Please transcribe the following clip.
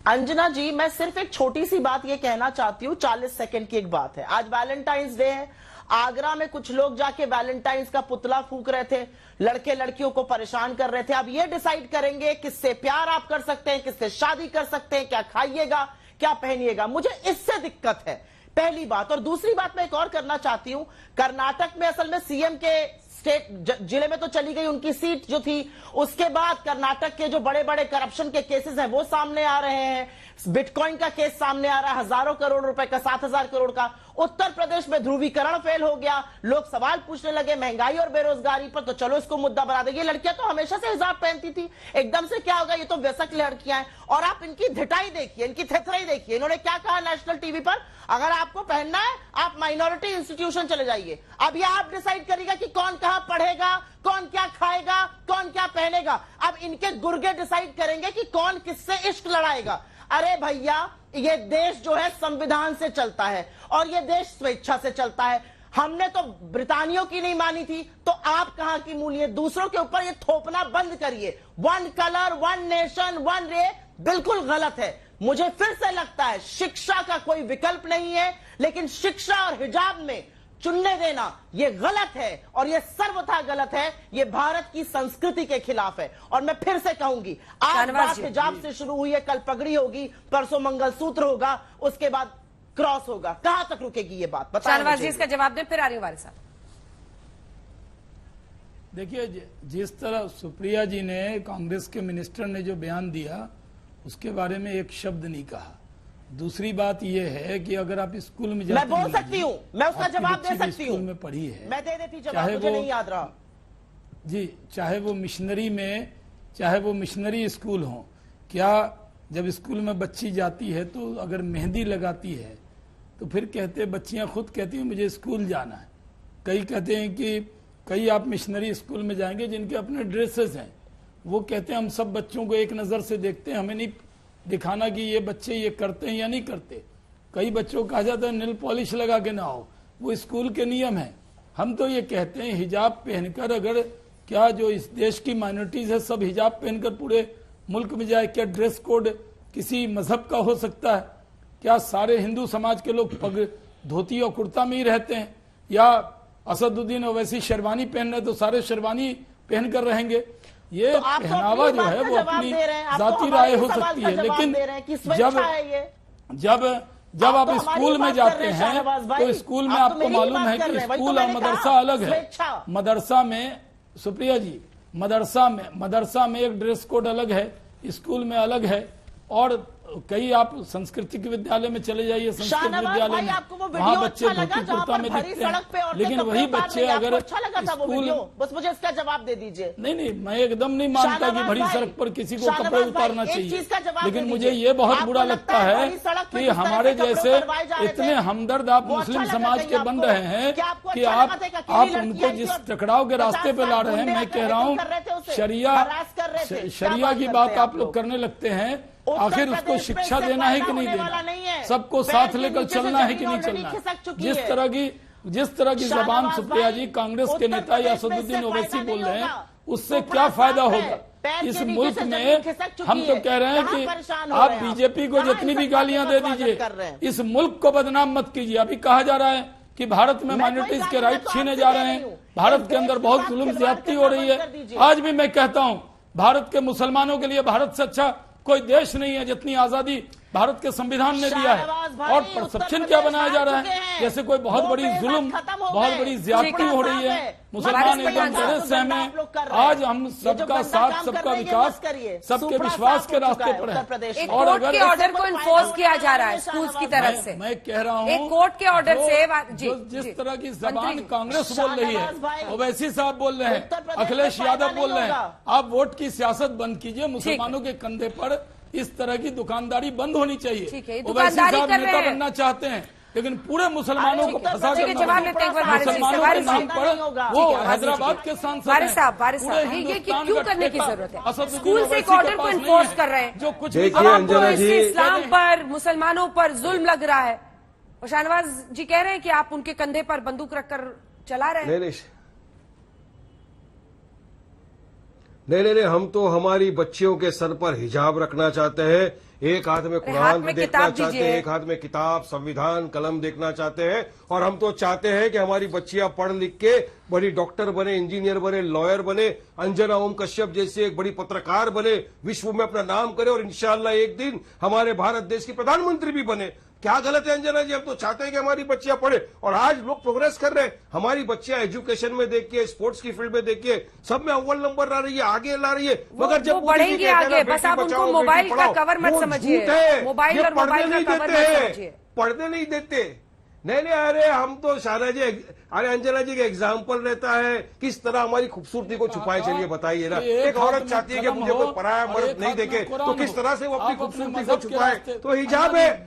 अंजना जी, मैं सिर्फ एक छोटी सी बात ये कहना चाहती हूँ, 40 सेकंड की एक बात है। आज वैलेंटाइंस डे है। आगरा में कुछ लोग जाके वैलेंटाइंस का पुतला फूंक रहे थे, लड़के लड़कियों को परेशान कर रहे थे। अब ये डिसाइड करेंगे किससे प्यार आप कर सकते हैं, किससे शादी कर सकते हैं, क्या खाइएगा, क्या पहनिएगा। मुझे इससे दिक्कत है, पहली बात। और दूसरी बात मैं एक और करना चाहती हूं, कर्नाटक में असल में सीएम के स्टेट जिले में तो चली गई उनकी सीट जो थी, उसके बाद कर्नाटक के जो बड़े बड़े करप्शन के केसेस हैं वो सामने आ रहे हैं। बिटकॉइन का केस सामने आ रहा है, हजारों करोड़ रुपए का, 7,000 करोड़ का। उत्तर प्रदेश में ध्रुवीकरण फेल हो गया, लोग सवाल पूछने लगे महंगाई और बेरोजगारी पर, तो चलो इसको मुद्दा बना देंगे। लड़कियां तो हमेशा से हिजाब पहनती थी, एकदम से क्या होगा, ये तो व्यसक लड़कियां हैं। और आप इनकी धिटाई देखिए, इनकी थेथराई देखिए, इन्होंने क्या कहा नेशनल टीवी पर, अगर आपको पहनना है आप माइनॉरिटी इंस्टीट्यूशन चले जाइए। अब ये आप डिसाइड करिएगा कि कौन कहां पढ़ेगा, कौन क्या खाएगा, कौन क्या पहनेगा। अब इनके गुर्गे डिसाइड करेंगे कि कौन किससे इश्क लड़ाएगा। अरे भैया, ये देश जो है संविधान से चलता है और ये देश स्वेच्छा से चलता है। हमने तो ब्रिटानियों की नहीं मानी थी, तो आप कहां की मूलिए। दूसरों के ऊपर ये थोपना बंद करिए। One colour, one nation, one रे, बिल्कुल गलत है। मुझे फिर से लगता है शिक्षा का कोई विकल्प नहीं है, लेकिन शिक्षा और हिजाब में चुनने देना ये गलत है और ये सर्वथा गलत है। ये भारत की संस्कृति के खिलाफ है। और मैं फिर से कहूंगी, आज बात हिजाब से शुरू हुई है, कल पगड़ी होगी, परसों मंगलसूत्र होगा, उसके बाद क्रॉस होगा। कहां तक रुकेगी ये बात, शाहनवाज जी इसका जवाब दें, फिर आ रही हूं वारिस साहब। देखिए, जिस तरह सुप्रिया जी ने, कांग्रेस के मिनिस्टर ने जो बयान दिया उसके बारे में एक शब्द नहीं कहा। दूसरी बात यह है कि अगर आप स्कूल में जाते, मैं बोल सकती हूँ, मैं उसका जवाब दे सकती हूँ, स्कूल में पढ़ी है, मैं दे देती जवाब, मुझे नहीं याद रहा जी। चाहे वो मिशनरी में, चाहे वो मिशनरी स्कूल हो, क्या जब स्कूल में बच्ची जाती है तो अगर मेहंदी लगाती है तो फिर कहते, बच्चियां खुद कहती हैं मुझे स्कूल जाना है। कई कहते हैं कि कई आप मिशनरी स्कूल में जाएंगे जिनके अपने ड्रेसेस हैं, वो कहते हैं हम सब बच्चों को एक नजर से देखते हैं, हमें नहीं दिखाना कि ये बच्चे ये करते हैं या नहीं करते। कई बच्चों को कहा जाता है नेल पॉलिश लगा के ना हो, वो स्कूल के नियम है। हम तो ये कहते हैं हिजाब पहनकर, अगर क्या जो इस देश की माइनॉरिटीज है सब हिजाब पहनकर पूरे मुल्क में जाए, क्या ड्रेस कोड किसी मजहब का हो सकता है? क्या सारे हिंदू समाज के लोग पग धोती और कुर्ता में ही रहते हैं? या असदुद्दीन ओवैसी शेरवानी पहन रहे तो सारे शेरवानी पहनकर रहेंगे? ये तो पहनावा जो है वो अपनी जाती राय हो सकती है, लेकिन जब आप स्कूल में जाते हैं तो स्कूल में आपको मालूम है कि स्कूल और मदरसा अलग है। मदरसा में, सुप्रिया जी, मदरसा में एक ड्रेस कोड अलग है, स्कूल में अलग है। और कई आप सांस्कृतिक विद्यालय में चले जाइए, संस्कृत विद्यालय में वहाँ बच्चे धोती कुर्ता में दिखते हैं, लेकिन वही बच्चे अगर स्कूल, बस मुझे इसका जवाब दे दीजिए। नहीं, मैं एकदम नहीं मानता कि भरी सड़क पर किसी को कपड़े उतारना चाहिए, लेकिन मुझे ये बहुत बुरा लगता है कि हमारे जैसे इतने हमदर्द आप मुस्लिम समाज के बन रहे हैं कि आप उनको जिस टकराव के रास्ते पे ला रहे हैं, मैं कह रहा हूँ शरिया की बात आप लोग करने लगते हैं। आखिर उसको शिक्षा देना है कि नहीं देना, सबको साथ लेकर चलना है कि नहीं चलना। जिस तरह की जबान सुप्रिया जी कांग्रेस के नेता या असदुद्दीन ओवैसी बोल रहे हैं, उससे क्या फायदा होगा इस मुल्क में? हम तो कह रहे हैं कि आप बीजेपी को जितनी भी गालियां दे दीजिए, इस मुल्क को बदनाम मत कीजिए। अभी कहा जा रहा है कि भारत में माइनॉरिटीज के राइट छीने जा रहे हैं, भारत के अंदर बहुत जुल्म ज्यादती हो रही है। आज भी मैं कहता हूं, भारत के मुसलमानों के लिए भारत से अच्छा कोई देश नहीं है जितनी आजादी भारत के संविधान ने दिया है। और परसेप्शन क्या बनाया जा रहा है, जैसे कोई बहुत बड़ी जुल्म, बहुत बड़ी ज्यादती हो रही है। मुसलमान एकदम बड़े सहमे। आज हम सबका साथ, सबका विकास, सबके विश्वास के रास्ते पर है। और अगर ऑर्डर को इन्फोर्स किया जा रहा है स्कूल्स की तरफ से, मैं कह रहा हूँ एक कोर्ट के ऑर्डर से जिस तरह की जबान कांग्रेस बोल रही है, ओवैसी साहब बोल रहे हैं, अखिलेश यादव बोल रहे हैं, आप वोट की सियासत बंद कीजिए। मुसलमानों के कंधे पर इस तरह की दुकानदारी बंद होनी चाहिए। ओवैसी साहब नेता बनना चाहते हैं, लेकिन पूरे मुसलमानों को फंसा कर मुसलमानों के नाम पर वो हैदराबाद के सांसद ये क्यों करने की जरूरत है? स्कूल से एक ऑर्डर को इन्फोर्स कर रहे हैं, जो कुछ इस्लाम पर, मुसलमानों पर जुल्म लग रहा है, और शाहनवाज जी कह रहे हैं कि आप उनके कंधे पर बंदूक रखकर चला रहे हैं। नहीं, हम तो हमारी बच्चियों के सर पर हिजाब रखना चाहते हैं। एक हाथ में हाथ कुरान में देखना किताब चाहते दीजिए। हैं, एक हाथ में किताब, संविधान, कलम देखना चाहते हैं। और हम तो चाहते हैं कि हमारी बच्चियां पढ़ लिख के बड़ी डॉक्टर बने, इंजीनियर बने, लॉयर बने, अंजना ओम कश्यप जैसे एक बड़ी पत्रकार बने, विश्व में अपना नाम करे और इंशाल्लाह एक दिन हमारे भारत देश की प्रधानमंत्री भी बने। क्या गलत है अंजना जी? हम तो चाहते हैं कि हमारी बच्चियां पढ़े और आज लोग प्रोग्रेस कर रहे हैं। हमारी बच्चियां एजुकेशन में देखिए, स्पोर्ट्स की फील्ड में देखिए, सब में अव्वल नंबर ला रही है, आगे ला रही है। मगर जब बढ़ेंगे आगे, बस आप उनको मोबाइल का कवर मत समझिए, मोबाइल और मोबाइल का कवर मत समझिए। पढ़ने नहीं देते। नहीं, अरे हम तो शाहना जी, अरे अंजना जी का एग्जाम्पल रहता है किस तरह हमारी खूबसूरती को छुपाए। चलिए बताइए ना, एक औरत चाहती है कि मुझे कोई पराया मर्द नहीं देखे तो किस तरह से वो अपनी खूबसूरती को छुपाए? तो हिजाब है।